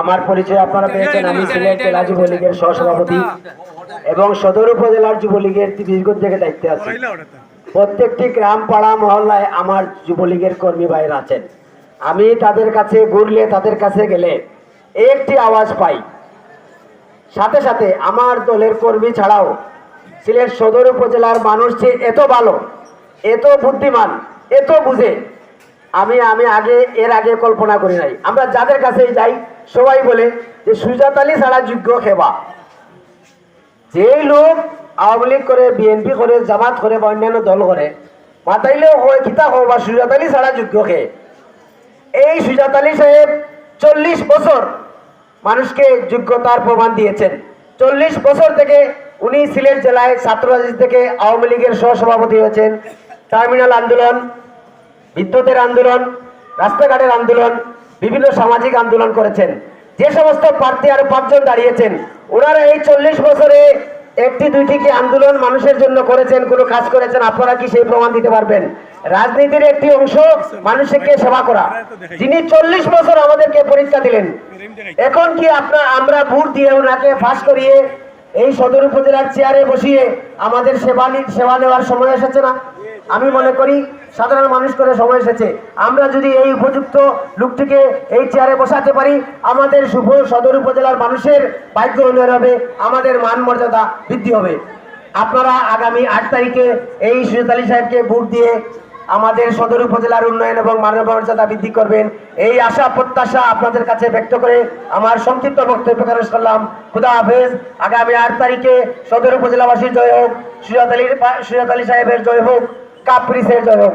আমার পরিচয় আপনারা পেয়েছেন। আমি সিলেট জেলা যুবলীগের সহসভাপতি এবং সদর উপজেলার যুবলীগের দীর্ঘদিন থেকে দায়িত্বে আছি। প্রত্যেকটি গ্রাম পাড়া মহল্লায় আমার যুবলীগের কর্মী ভাইরা আছেন। আমি তাদের কাছে ঘুরলে, তাদের কাছে গেলে একটি আওয়াজ পাই। সাথে সাথে আমার দলের কর্মী ছাড়াও সিলেট সদর উপজেলার মানুষ যে এত ভালো, এত বুদ্ধিমান, এত বুঝে, আমি এর আগে কল্পনা করি নাই। আমরা যাদের কাছেই যাই সবাই বলে যে সুজাত আলী ছাড়া যোগ্য খেবা। যেই লোক আওয়ামী লীগ করে, বিএনপি করে, জামাত করে বা অন্যান্য দল করে, মাতাইলেও হয় কিতা হোক বা সুজাত আলী ছাড়া যোগ্য খে। এই সুজাত আলী সাহেব 40 বছর মানুষকে যোগ্যতার প্রমাণ দিয়েছেন। 40 বছর থেকে উনি সিলেট জেলায় ছাত্র রাজনীতি থেকে আওয়ামী লীগের সহসভাপতি হয়েছেন। টার্মিনাল আন্দোলন, বিদ্যুতের আন্দোলন, রাস্তাঘাটের আন্দোলন, বিভিন্ন সামাজিক আন্দোলন করেছেন। যে সমস্ত প্রার্থী আরো 5 জন দাঁড়িয়েছেন, ওনারা এই 40 বছরে একটি দুইটি কি আন্দোলন মানুষের জন্য করেছেন, কোনো কাজ করেছেন? আপনারা কি সেই প্রমাণ দিতে পারবেন? রাজনীতির একটি অংশ মানুষকে সেবা করা। যিনি 40 বছর আমাদেরকে পরীক্ষা দিলেন, এখন কি আমরা ভোট দিয়ে ওনাকে ফাঁস করিয়ে এই সদর উপজেলার চেয়ারে বসিয়ে আমাদের সেবা নেওয়ার সময় এসেছে না? আমি মনে করি সাধারণ মানুষ করে সময় এসেছে। আমরা যদি এই উপযুক্ত লোকটিকে এই চেয়ারে বসাতে পারি, আমাদের শুভ সদর উপজেলার মানুষের ভাগ্য উন্নয়ন হবে, আমাদের মান মর্যাদা বৃদ্ধি হবে। আপনারা আগামী 8 তারিখে এই সুজাত আলী সাহেবকে ভোট দিয়ে আমাদের সদর উপজেলার উন্নয়ন এবং মানব মর্যাদা বৃদ্ধি করবেন, এই আশা প্রত্যাশা আপনাদের কাছে ব্যক্ত করে আমার সংক্ষিপ্ত বক্তব্য প্রকাশ করলাম। খুদা হাফেজ। আগামী 8 তারিখে সদর উপজেলাবাসীর জয় হোক, সুজাত আলী সাহেবের জয় হোক, কাপ্রিসের জয় হোক।